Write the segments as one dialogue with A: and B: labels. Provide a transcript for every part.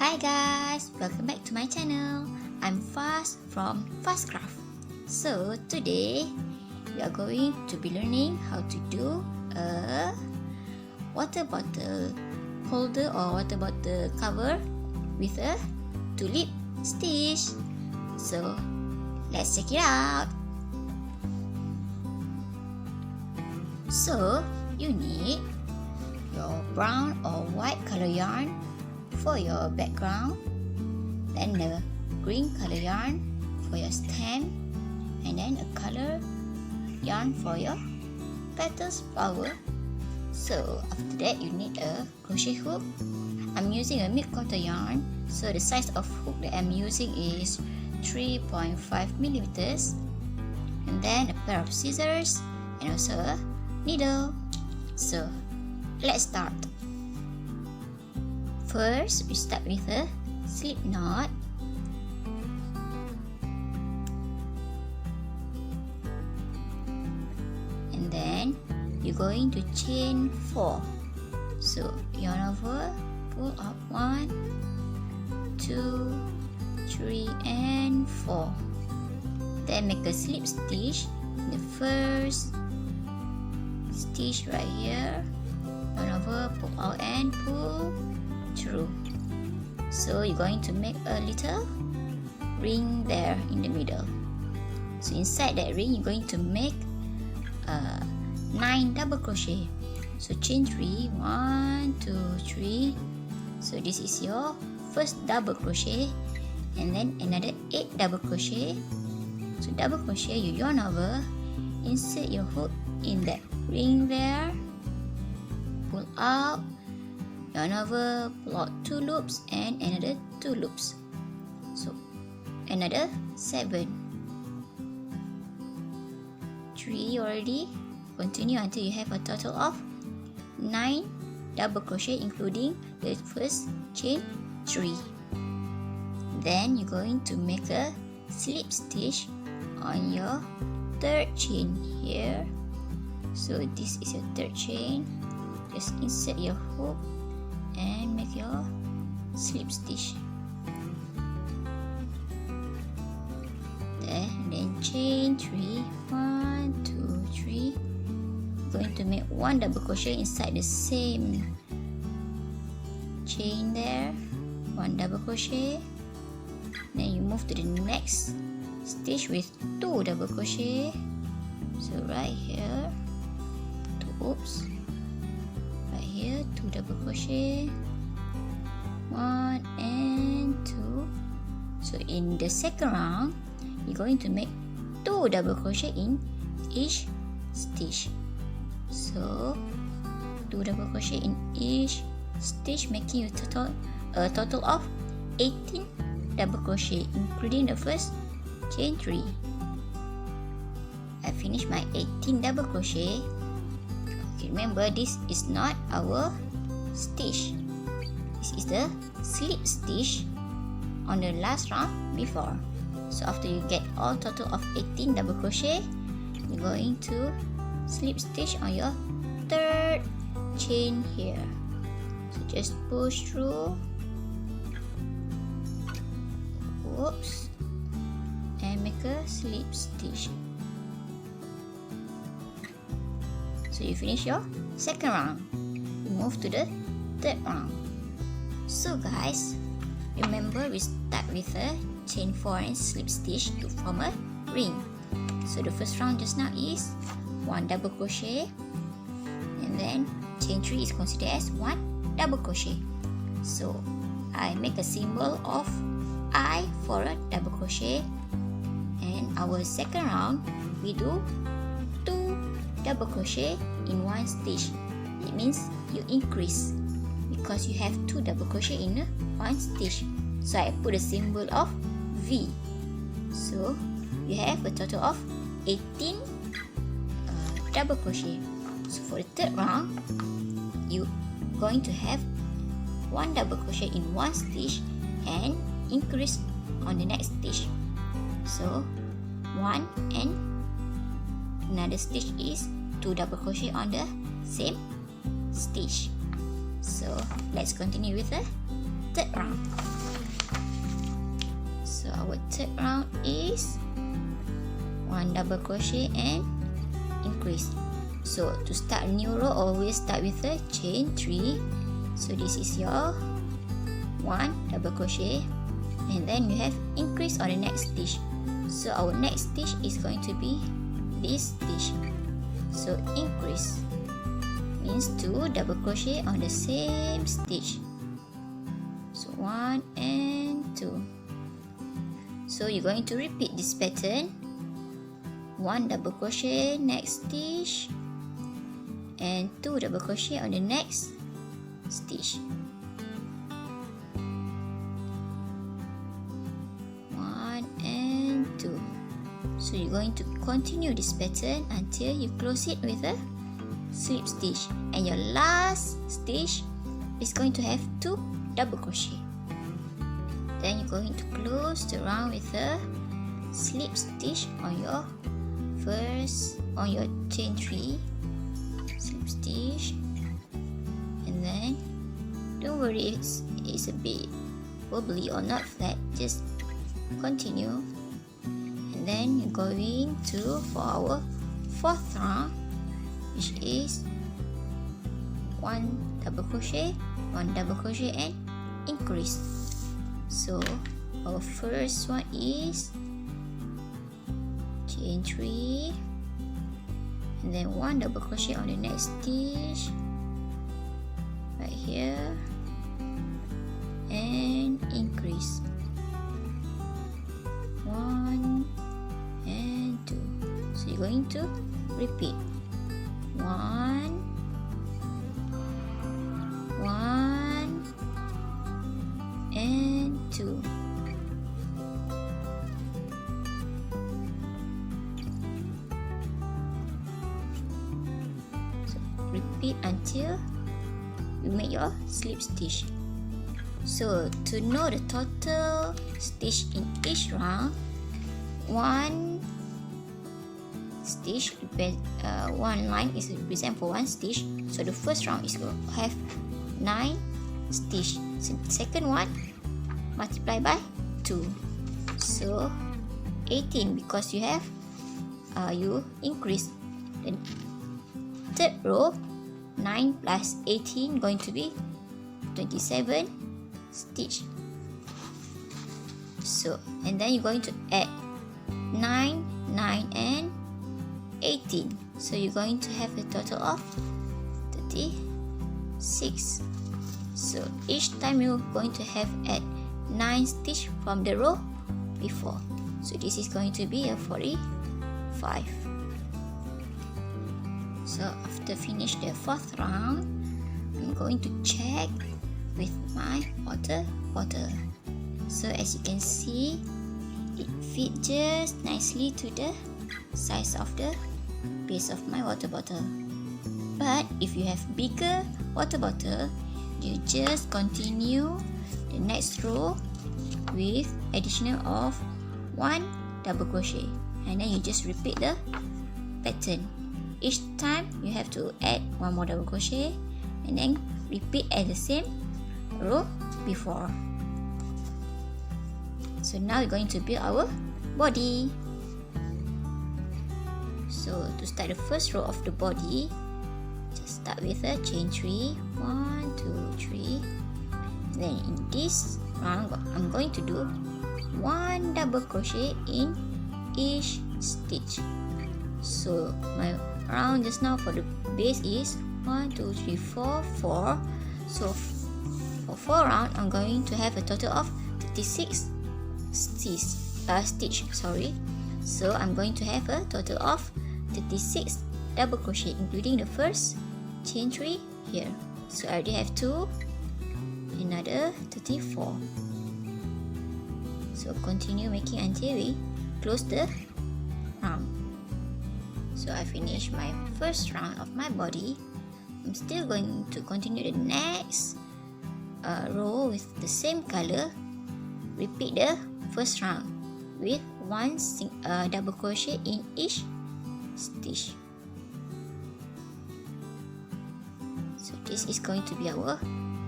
A: Hi guys, welcome back to my channel. I'm Fast from Fastcraft. So today we are going to be learning how to do a water bottle holder or water bottle cover with a tulip stitch. So let's check it out. So you need your brown or white color yarn for your background, then the green color yarn for your stem, and then a color yarn for your petals flower. So after that you need a crochet hook. I'm using a mid-quarter yarn, so the size of hook that I'm using is 3.5 millimeters, and then a pair of scissors and also a needle. So let's start. First, we start with a slip knot. And then you're going to chain 4. So yarn over, pull up 1, 2, 3 and 4. Then make a slip stitch in the first stitch right here. Yarn over, pull out and pull through. So you're going to make a little ring there in the middle. So inside that ring you're going to make 9 double crochet. So chain 3, 1, 2, 3. So this is your first double crochet, and then another 8 double crochet. So double crochet, you yarn over, insert your hook in that ring there, pull out, yarn over, pull out 2 loops and another 2 loops. So another 7. 3 already. Continue until you have a total of 9 double crochet including the first chain 3. Then you're going to make a slip stitch on your third chain here. So this is your third chain. Just insert your hook and make your slip stitch there, and then chain 3, 1, 2, 3. Going to make 1 double crochet inside the same chain there, 1 double crochet. Then you move to the next stitch with 2 double crochet. So right here, 2 right here, 2 double crochet, 1 and 2. So in the second round you're going to make 2 double crochet in each stitch. So 2 double crochet in each stitch, making a total of 18 double crochet including the first chain 3. I finished my 18 double crochet. Okay, remember this is not our stitch. This is the slip stitch on the last round before. So after you get all total of 18 double crochet, you're going to slip stitch on your third chain here. So just push through, whoops, and make a slip stitch. So you finish your second round. You move to the third round. So guys, remember we start with a chain 4 and slip stitch to form a ring. So the first round just now is 1 double crochet, and then chain 3 is considered as 1 double crochet. So I make a symbol of I for a double crochet, and our second round we do 2 double crochet in 1 stitch. It means you increase because you have 2 double crochet in 1 stitch. So I put a symbol of V. So you have a total of 18 double crochet. So for the third round you going to have 1 double crochet in 1 stitch and increase on the next stitch. So 1 and another stitch is 2 double crochet on the same stitch. So let's continue with the third round. So our third round is 1 double crochet and increase. So to start a new row, always start with a chain 3. So this is your 1 double crochet, and then you have increase on the next stitch. So our next stitch is going to be this stitch. So increase means 2 double crochet on the same stitch. So 1 and 2. So you're going to repeat this pattern. 1 double crochet next stitch and 2 double crochet on the next stitch. 1 and 2. So you're going to continue this pattern until you close it with a slip stitch, and your last stitch is going to have 2 double crochet. Then you're going to close the round with a slip stitch on your chain 3, slip stitch, and then don't worry if it's a bit wobbly or not flat, just continue. And then you're going to, for our fourth round, which is 1 double crochet, 1 double crochet and increase. So our first one is chain 3 and then 1 double crochet on the next stitch right here and increase 1 and 2. So you're going to repeat 1 and 2. So repeat until you make your slip stitch. So to know the total stitch in each round, one stitch one line is represent for 1 stitch. So the first round is going to have 9 stitch. So the second one multiply by 2, so 18, because you have you increase. Then third row, 9 plus 18 going to be 27 stitch. So and then you're going to add 9, 9 and 18. So you're going to have a total of 36. So each time you're going to have add 9 stitch from the row before. So this is going to be a 45. So after finish the fourth round, I'm going to check with my water bottle. So as you can see, it fits just nicely to the size of the base of my water bottle. But if you have bigger water bottle, you just continue the next row with additional of 1 double crochet, and then you just repeat the pattern. Each time you have to add 1 more double crochet and then repeat at the same row before. So now we're going to build our body. So to start the first row of the body, just start with a chain 3, 1, 2, 3. Then in this round, I'm going to do 1 double crochet in each stitch. So my round just now for the base is 1, 2, 3, 4, 4. So for 4 rounds, I'm going to have a total of 36 stitch. So I'm going to have a total of 36 double crochet, including the first chain 3 here. So I already have 2, another 34. So continue making until we close the round. So I finished my first round of my body. I'm still going to continue the next row with the same color. Repeat the first round with 1 double crochet in each stitch. So this is going to be our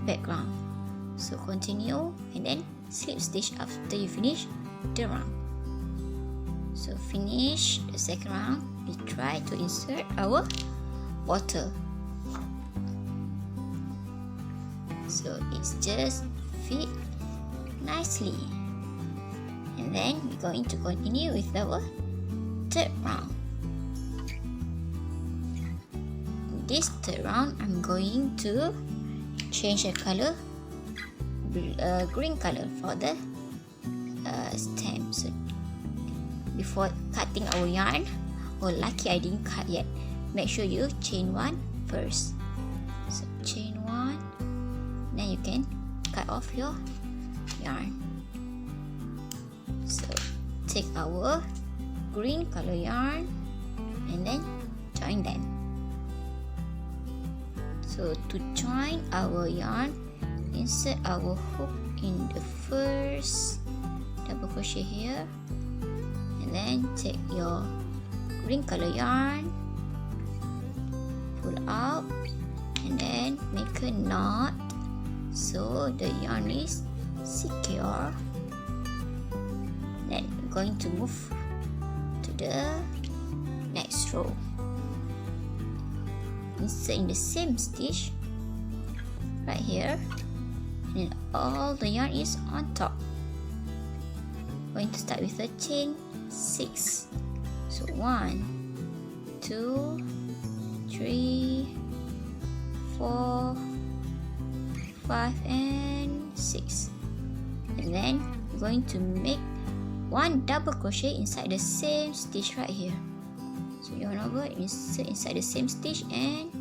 A: background. So continue and then slip stitch after you finish the round. So finish the second round, we try to insert our bottle. So it's just fit nicely. And then we're going to continue with our third round. In this third round, I'm going to change the color, green color for the stem. So before cutting our yarn, lucky I didn't cut yet, make sure you chain one first. So chain one, then you can cut off your yarn. So take our green color yarn and then join them. So to join our yarn, insert our hook in the first double crochet here, and then take your green color yarn, pull out, and then make a knot so the yarn is secure. Then we're going to move to the next row. Insert in the same stitch right here, and all the yarn is on top. Going to start with a chain 6. So 1, 2, 3, 4, 5 and 6. And then we're going to make one double crochet inside the same stitch right here. So yarn over, insert inside the same stitch and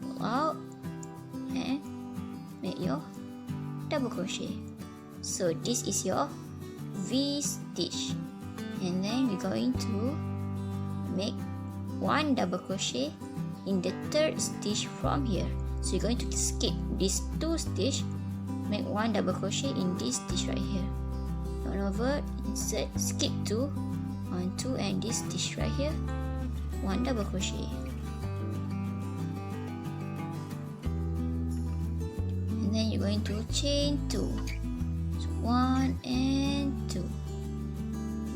A: pull out and make your double crochet. So this is your V stitch, and then we're going to make one double crochet in the third stitch from here. So you're going to skip these 2 stitch, make one double crochet in this stitch right here, yarn over, insert, skip 2, 1, 2, and this stitch right here, one double crochet, and then you're going to chain 2. So 1 and 2,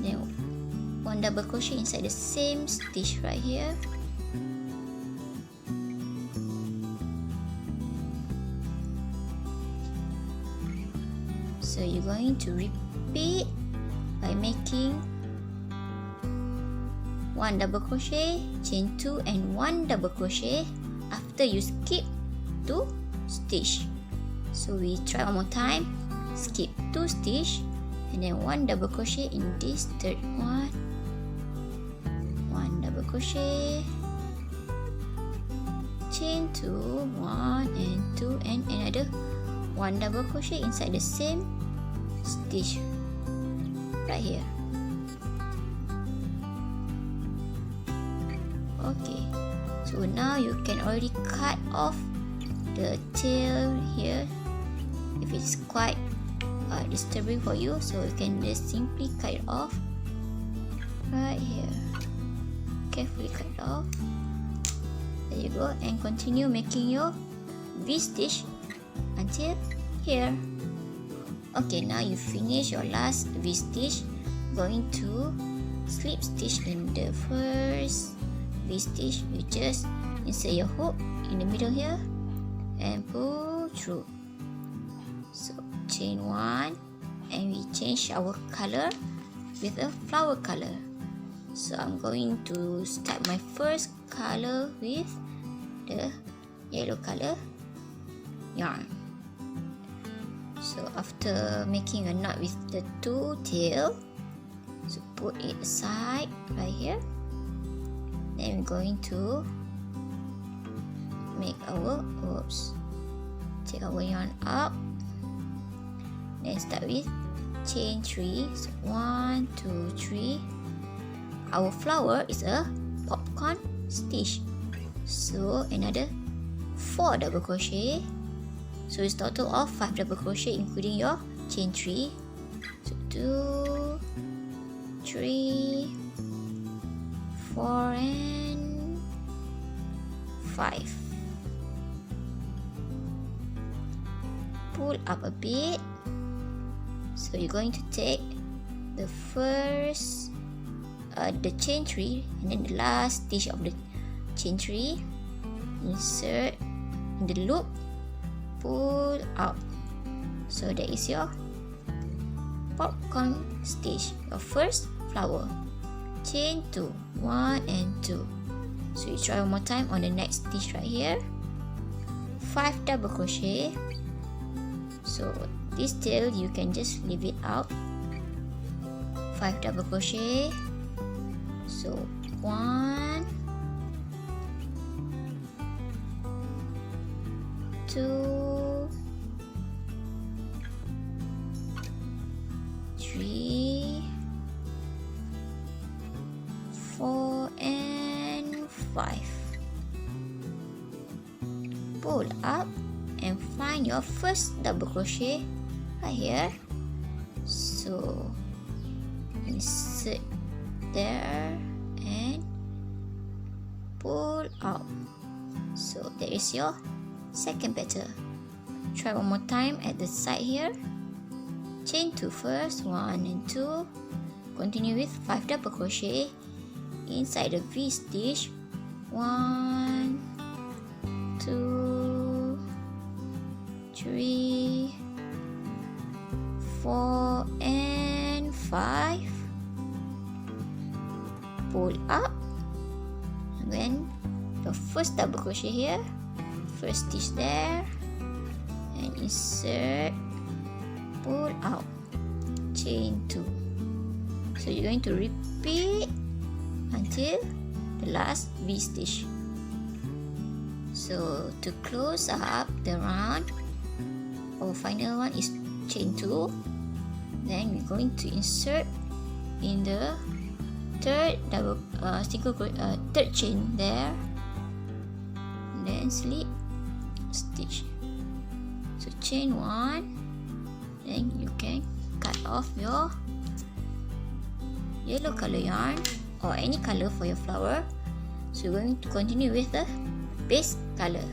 A: then one double crochet inside the same stitch right here, so you're going to repeat by making one double crochet, chain 2 and one double crochet after you skip 2 stitch. So we try one more time, skip 2 stitch and then one double crochet in this third one, one double crochet, chain 2, 1 and 2, and another one double crochet inside the same stitch right here. Okay, so now you can already cut off the tail here if it's quite disturbing for you, so you can just simply cut it off right here. Carefully cut it off. There you go, and continue making your V stitch until here. Okay, now you finish your last V stitch. Going to slip stitch in the first V stitch. You just insert your hook in the middle here and pull through. So chain 1, and we change our color with a flower color. So I'm going to start my first color with the yellow color yarn. So after making a knot with the 2 tail, so put it aside right here. Then we're going to make our, take our yarn up, then start with chain 3. So 1, 2, 3. Our flower is a popcorn stitch, so another 4 double crochet. So it's total of 5 double crochet including your chain 3. So 2, 3, 4 and 5. pull up a bit. So you're going to take the first the chain 3 and then the last stitch of the chain 3, insert in the loop, pull out. So that is your popcorn stitch, your first flower. Chain 2, 1 and 2. So you try one more time on the next stitch right here. 5 double crochet. So this tail you can just leave it out. 5 double crochet. So 1, 2, 3, 4 and 5. Pull up and find your first double crochet right here. So insert there and pull out. So there is your second petal. Try one more time at the side here. Chain 2 first, 1 and 2. Continue with 5 double crochet inside the V stitch. 1, 2, 3, 4 and 5. Pull up, and then your first double crochet here, first stitch there, and insert, pull out, chain 2. So you're going to repeat until the last V stitch. So to close up the round, our final one is chain 2. Then we're going to insert in the third third chain there, and then slip stitch. So chain 1, then you can cut off your yellow color yarn or any color for your flower. So we're going to continue with the base color.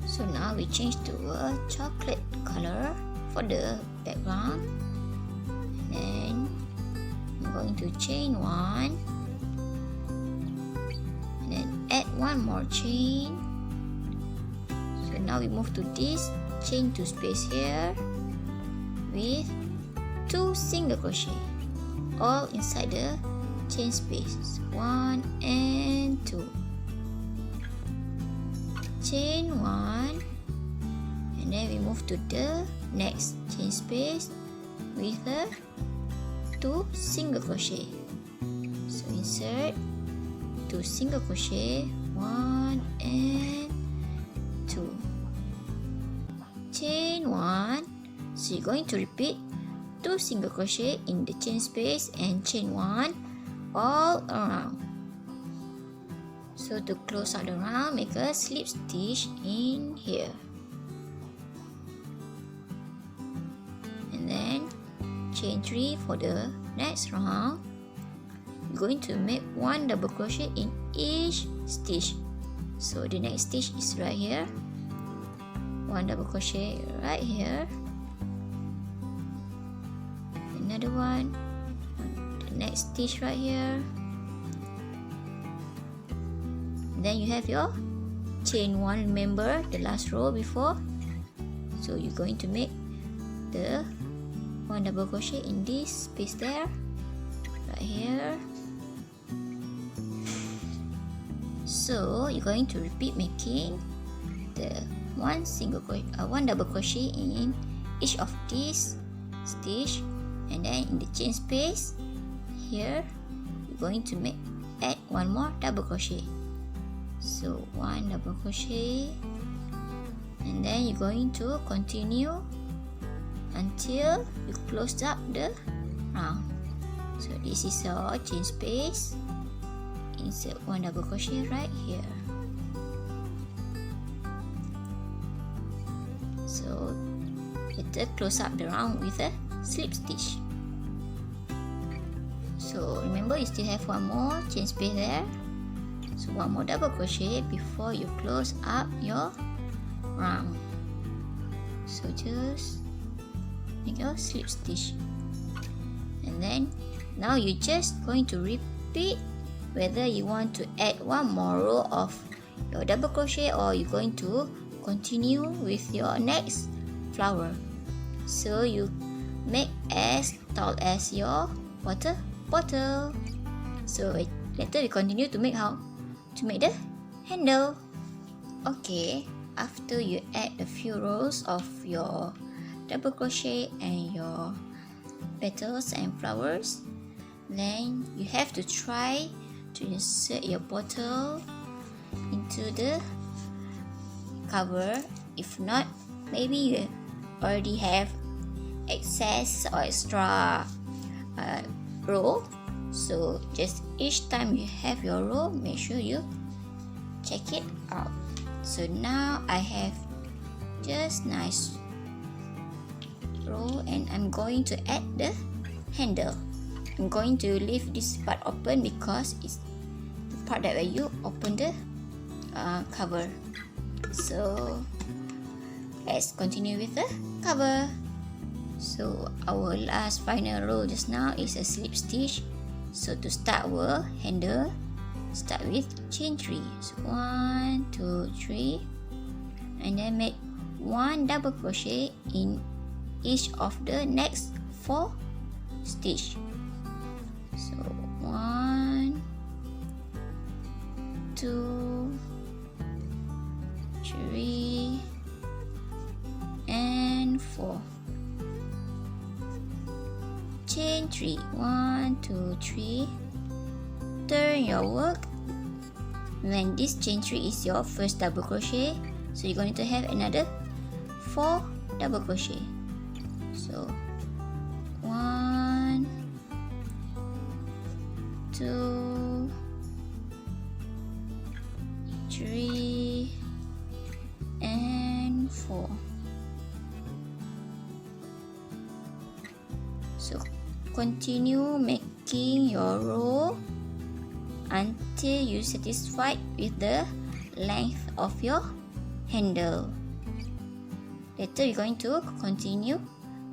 A: So now we change to a chocolate color for the background, and then I'm going to chain 1 and then add one more chain. So now we move to this chain 2 space here with 2 single crochet all inside the chain space, 1 and 2. Chain 1, and then we move to the next chain space with a 2 single crochet. So insert 2 single crochet, 1 and 2. Chain 1. So you're going to repeat 2 single crochet in the chain space and chain 1 all around. So to close out the round, make a slip stitch in here, and then chain 3 for the next round. You're going to make 1 double crochet in each stitch. So the next stitch is right here, 1 double crochet right here, another one on the next stitch right here. Then you have your chain 1, remember the last row before. So you're going to make the 1 double crochet in this space there, right here. So you're going to repeat making the 1 double crochet in each of these stitch, and then in the chain space here you're going to add 1 more double crochet. So 1 double crochet, and then you're going to continue until you close up the round. So this is your chain space. Insert 1 double crochet right here. So later close up the round with a slip stitch. So remember you still have 1 more chain space there. So 1 more double crochet before you close up your round. So just make your slip stitch, and then now you just going to repeat whether you want to add one more row of your double crochet or you're going to continue with your next flower. So you make as tall as your water bottle. So later we continue to make the handle. Okay, after you add a few rows of your double crochet and your petals and flowers, then you have to try to insert your bottle into the cover. If not, maybe you already have excess or extra row. So just each time you have your row, make sure you check it out. So now I have just nice row, and I'm going to add the handle. I'm going to leave this part open because it's the part that where you open the cover. So let's continue with the cover. So our last final row just now is a slip stitch. So to start our handle, start with chain 3. So 1, 2, 3, and then make 1 double crochet in each of the next 4 stitch. So 1, 2, 3, and 4. Chain 3, 1, 2, 3. Turn your work. When this chain 3 is your first double crochet, so you're going to have another 4 double crochet. So 1, 2, 3, and 4. So continue making your row until you satisfied with the length of your handle. Later you're going to continue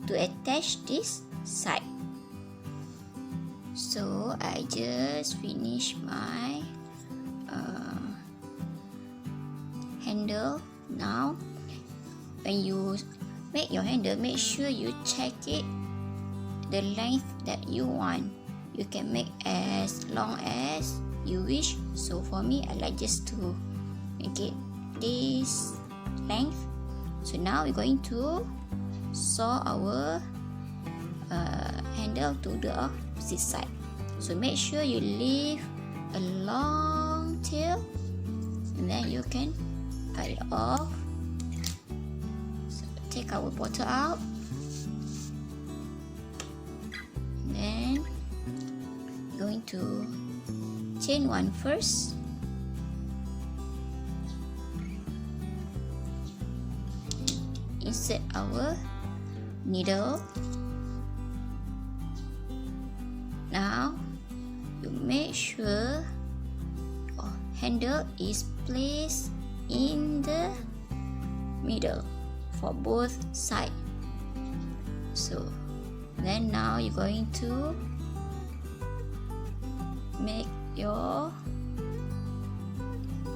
A: to attach this side. So I just finished my handle. Now when you make your handle, make sure you check it the length that you want. You can make as long as you wish. So for me, I like just to make it this length. So now we're going to sew our handle to the opposite side. So make sure you leave a long tail, and then you can cut it off. So take our bottle out, and then going to chain 1 first. Insert our needle. Now you make sure your handle is placed in the middle for both sides. So then now you're going to make your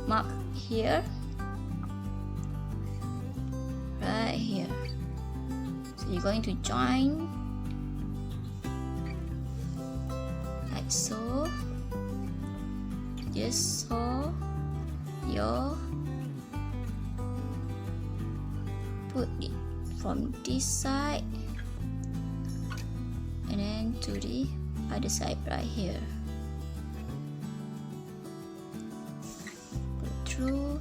A: mark here, right here. So you're going to join like so. Just sew your, put it from this side and then to the other side right here. Put through,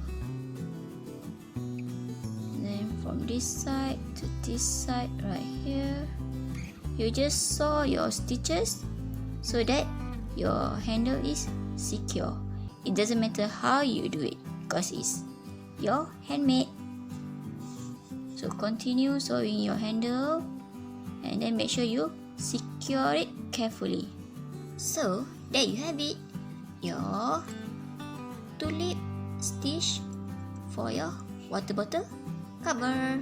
A: and then from this side to this side right here. You just sew your stitches so that your handle is secure. It doesn't matter how you do it because it's your handmade. So continue sewing your handle and then make sure you secure it carefully. So there you have it, your tulip stitch for your water bottle cover.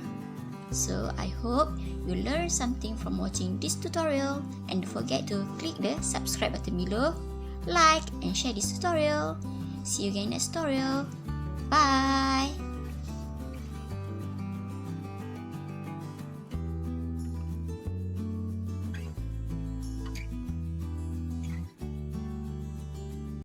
A: So I hope you learned something from watching this tutorial, and don't forget to click the subscribe button below, like and share this tutorial. See you again next tutorial. Bye!